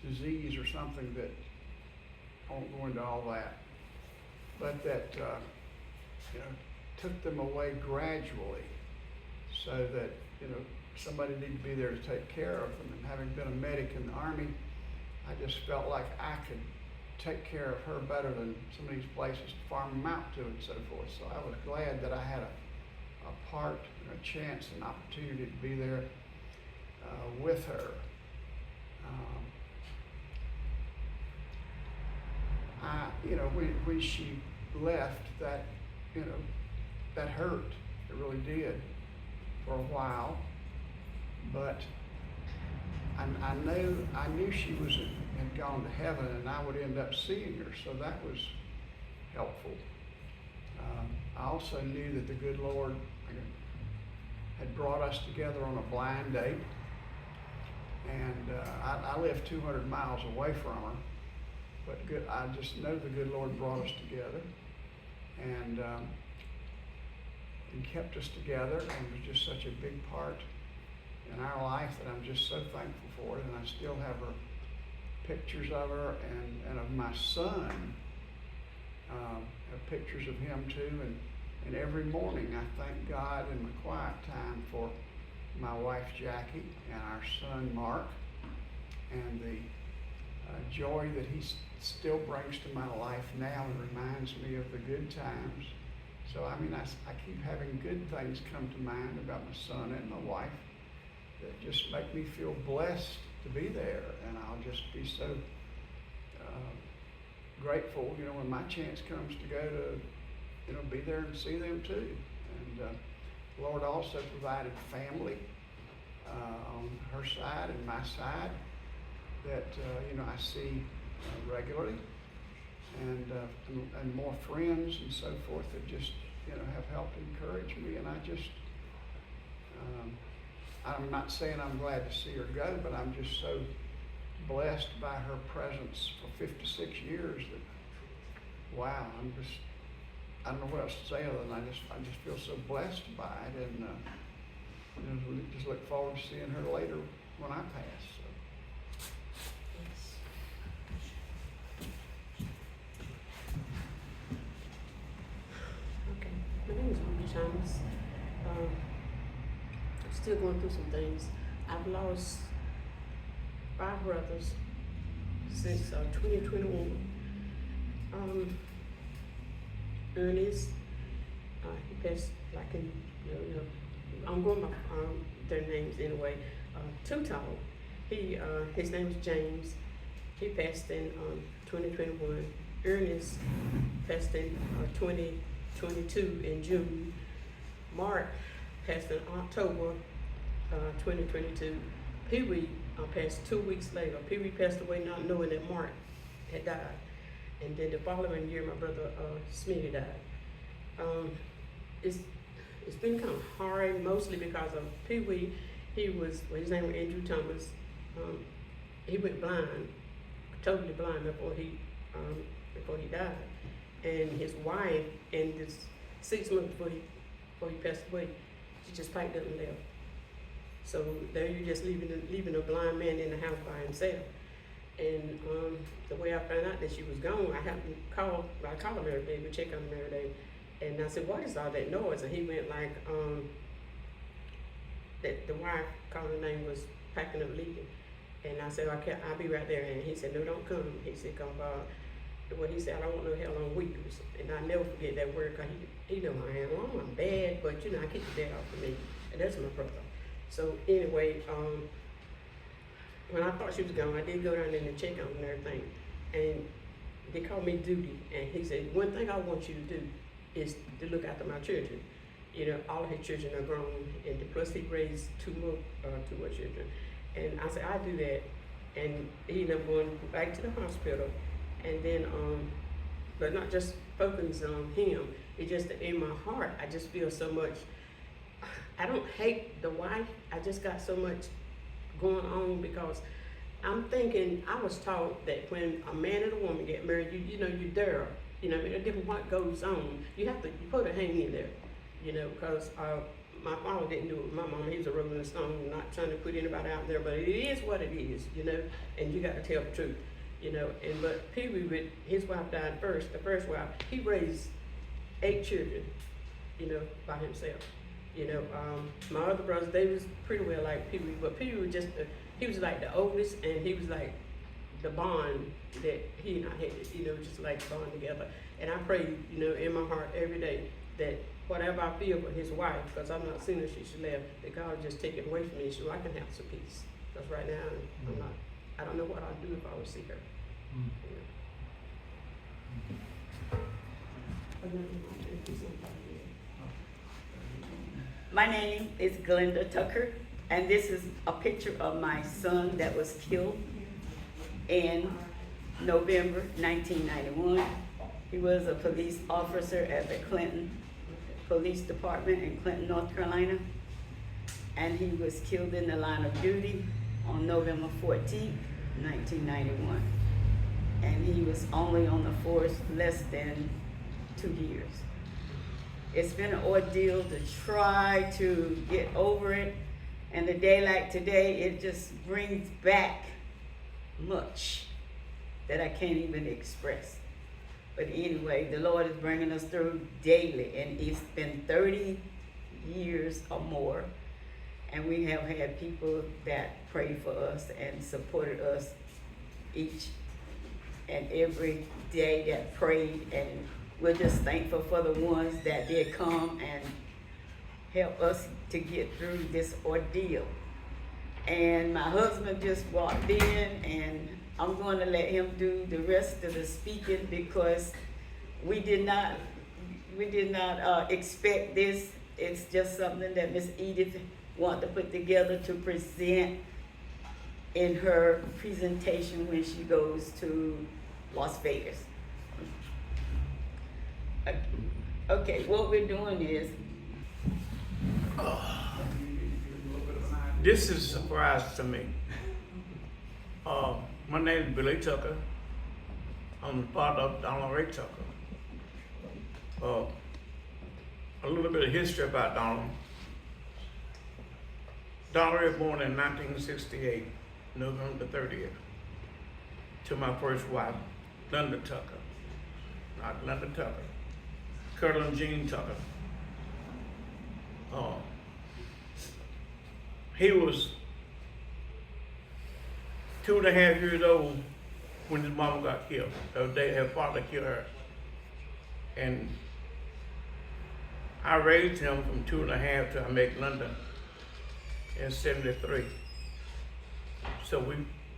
disease or something that, I won't go into all that, but that, took them away gradually so that, somebody needed to be there to take care of them. And having been a medic in the Army, I just felt like I could take care of her better than some of these places to farm them out to and so forth. So I was glad that I had a part and a chance and opportunity to be there with her. When she left, that, that hurt. It really did for a while. But I knew she had gone to heaven, and I would end up seeing her, so that was helpful. I also knew that the good Lord had brought us together on a blind date, and I live 200 miles away from her, but I just know the good Lord brought us together, and kept us together, and was just such a big part in our life that I'm just so thankful for it. And I still have her pictures of her and of my son. Have pictures of him too, and every morning I thank God in my quiet time for my wife Jackie and our son Mark, and the joy that he still brings to my life now and reminds me of the good times. So I keep having good things come to mind about my son and my wife that just make me feel blessed to be there, and I'll just be so grateful, when my chance comes to go to, be there and see them too. And the Lord also provided family on her side and my side that, I see regularly, and more friends and so forth that just, have helped encourage me. And I just, I'm not saying I'm glad to see her go, but I'm just so blessed by her presence for 56 years that, wow, I don't know what else to say other than I just feel so blessed by it, and just look forward to seeing her later when I pass. So. Okay, my name is Ruby Thomas. I'm still going through some things. I've lost 5 brothers since 2021. Ernest, he passed like in, I'm going by their names anyway. Too Tall, his name is James. He passed in 2021. Ernest passed in 2022 in June. Mark passed in October 2022. Pee Wee passed 2 weeks later. Pee Wee passed away not knowing that Mark had died. And then the following year, my brother Smitty died. It's been kind of hard, mostly because of Pee Wee. His name was Andrew Thomas. He went blind, totally blind before he died. And his wife, and this 6 months before he passed away, she just packed up and left. So there you're just leaving a blind man in the house by himself. And the way I found out that she was gone, I called him every day, we check on him every day. And I said, what is all that noise? And he went like, that the wife called her name was packing up leaving. And I said, okay, I'll be right there. And he said, no, don't come. He said, come by. Well, he said, I don't want no hell on wheels. And I never forget that word, because he know I am. Well, I'm bad, but I keep the dead off of me. And that's my brother. So anyway, when I thought she was gone, I did go down there and check on her and everything. And they called me duty. And he said, one thing I want you to do is to look after my children. All of his children are grown, and plus he raised two more children. And I said, I'll do that. And he ended up going back to the hospital. And then, but not just focus on him, it's just that in my heart, I just feel so much, I don't hate the wife, I just got so much going on, because I'm thinking, I was taught that when a man and a woman get married, you're there, no different what goes on, you put a hang in there, because my father didn't do it with my mom. He was a Rolling Stone, not trying to put anybody out there, but it is what it is, you know, and you got to tell the truth, you know. And but Pee Wee, with his wife died first, the first wife, he raised 8 children, you know, by himself. You know, my other brothers, they was pretty well like Pee Wee, but Pee Wee was just, he was like the oldest, and he was like the bond that he and I had, you know, just like bond together. And I pray, you know, in my heart every day that whatever I feel for his wife, because I'm not seeing her, she left, that God will just take it away from me so I can have some peace. Because right now, I don't know what I'd do if I would see her. You know? My name is Glenda Tucker, and this is a picture of my son that was killed in November 1991. He was a police officer at the Clinton Police Department in Clinton, North Carolina, and he was killed in the line of duty on November 14th, 1991. And he was only on the force less than 2 years. It's been an ordeal to try to get over it, and a day like today, it just brings back much that I can't even express. But anyway, the Lord is bringing us through daily, and it's been 30 years or more, and we have had people that prayed for us and supported us each and every day that prayed, and we're just thankful for the ones that did come and help us to get through this ordeal. And my husband just walked in, and I'm going to let him do the rest of the speaking because we did not expect this. It's just something that Miss Edith wanted to put together to present in her presentation when she goes to Las Vegas. Okay, what we're doing is, this is a surprise to me. My name is Billy Tucker. I'm the father of Donald Ray Tucker. A little bit of history about Donald. Donald Ray was born in 1968, November 30th, to my first wife, Linda Tucker. Not Linda Tucker, Colonel Jean Tucker. He was 2.5 years old when his mama got killed. Her father killed her. And I raised him from 2.5 till I met Linda in 73. So I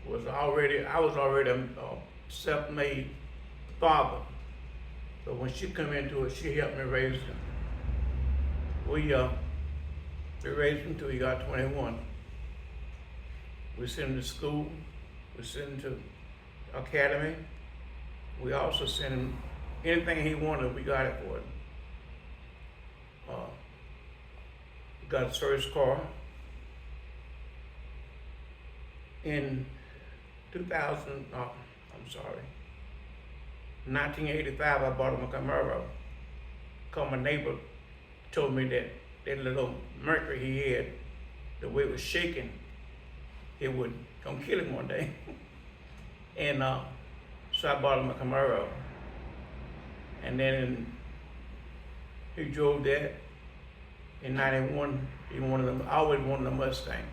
was already a self-made father. But when she come into it, she helped me raise him. We raised him until he got 21. We sent him to school. We sent him to academy. We also sent him anything he wanted, we got it for him. He got his first car. In 1985, I bought him a Camaro. Cause my neighbor told me that little Mercury he had, the way it was shaking, it would gonna kill him one day. And so I bought him a Camaro. And then he drove that. In 91, he wanted them. I always wanted a Mustang.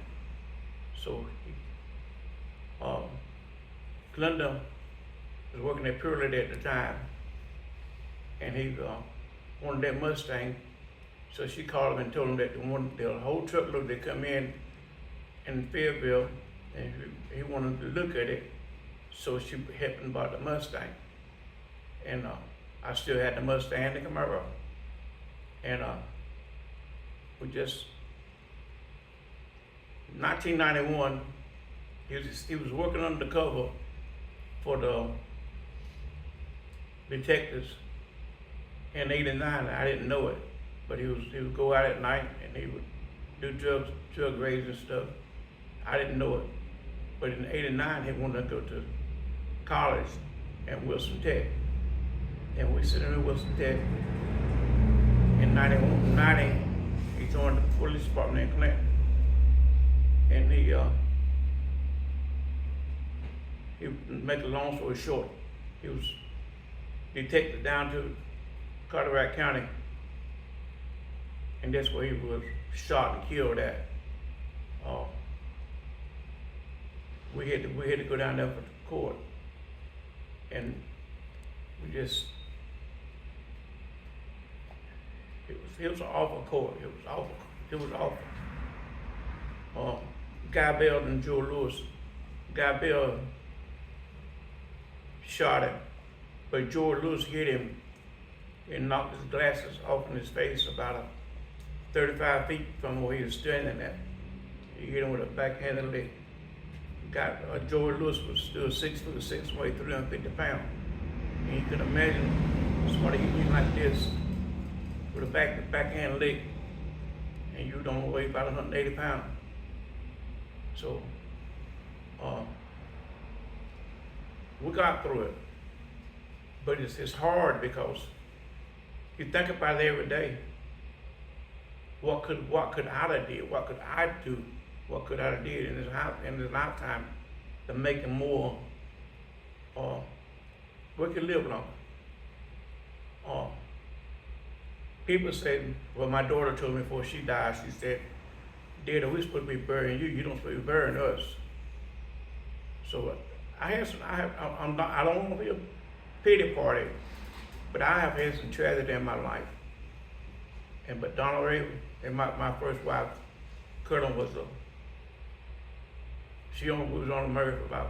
So Glenda was working at Purely at the time, and he wanted that Mustang. So she called him and told him that the whole truckload that come in Fayetteville, and he wanted to look at it. So she helped him buy the Mustang, and I still had the Mustang and the Camaro, and we just 1991. He was working undercover for the detectives in '89. I didn't know it, but he would go out at night and he would do drug raids and stuff. I didn't know it, but in '89 he wanted to go to college at Wilson Tech, and we sent him to Wilson Tech. In 90, he joined the police department in Clinton. And he make a long story short, he was detected down to Carteret County, and that's where he was shot and killed at. We had to go down there for the court, and we just, it was an awful court. It was awful. It was awful. Guy Bell and Joe Lewis. Guy Bell shot him, but Joe Lewis hit him and knocked his glasses off in his face about 35 feet from where he was standing at. He hit him with a backhanded leg. Joe Lewis was still 6'6", weighed 350 pounds. And you can imagine somebody hitting you like this with a backhand leg, and you don't weigh about 180 pounds. So, we got through it, but it's hard because you think about it every day. What could I have did? What could I do? What could I have did in his lifetime to make him more? We could live longer. People said, well, my daughter told me before she died, she said, Dad, we're supposed to be burying you. You don't supposed to be burying us. So I don't want to be a pity party, but I have had some tragedy in my life. But Donna Ray and my first wife, Colonel, was was on married for about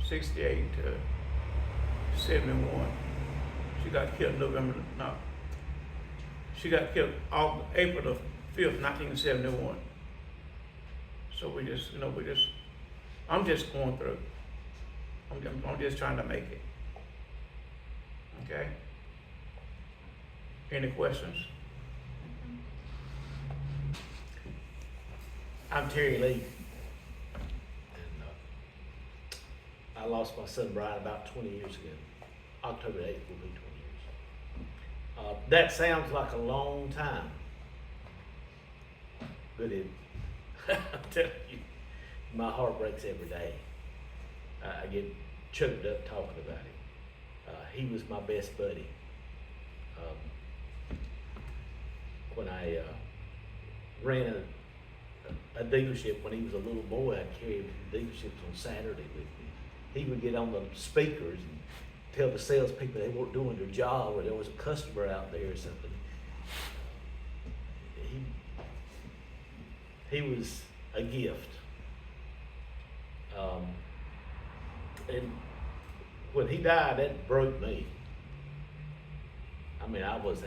68 to 71. She got killed she got killed April the 5th, 1971. So I'm just going through. I'm just trying to make it. Okay? Any questions? I'm Terry Lee, and I lost my son Brian about 20 years ago. October 8th will be 20 years. That sounds like a long time, but I'm telling you, my heart breaks every day. I get choked up talking about him. He was my best buddy. When I ran a dealership when he was a little boy, I carried him to dealerships on Saturday with me. He would get on the speakers and tell the salespeople they weren't doing their job, or there was a customer out there or something. He was a gift. And when he died, that broke me. I mean, I was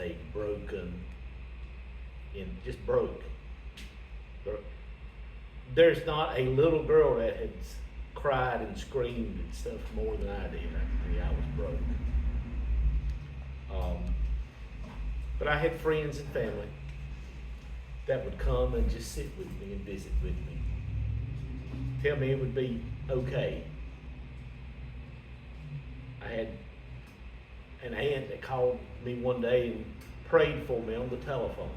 just broke. There's not a little girl that had cried and screamed and stuff more than I did. I can tell you, I was broke. But I had friends and family that would come and just sit with me and visit with me. Tell me it would be okay. I had an aunt that called me one day and prayed for me on the telephone,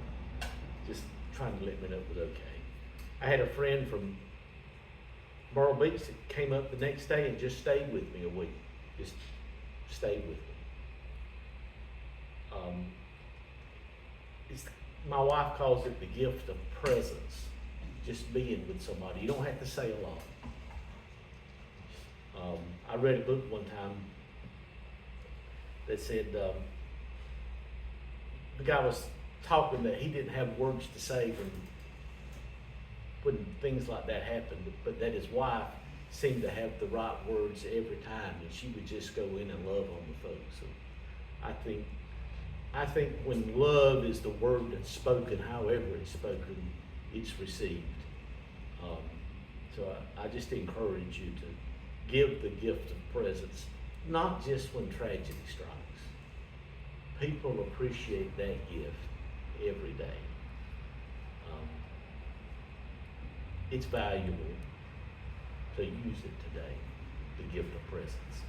just trying to let me know it was okay. I had a friend from Myrtle Beach that came up the next day and just stayed with me a week. Just stayed with me. My wife calls it the gift of presence. Just being with somebody. You don't have to say a lot. I read a book one time that said the guy was talking that he didn't have words to say when things like that happened, but that his wife seemed to have the right words every time, and she would just go in and love on the folks. So I think when love is the word that's spoken, however it's spoken, it's received. So I just encourage you to give the gift of presence, not just when tragedy strikes. People appreciate that gift every day. It's valuable, so use it today, the gift of presence.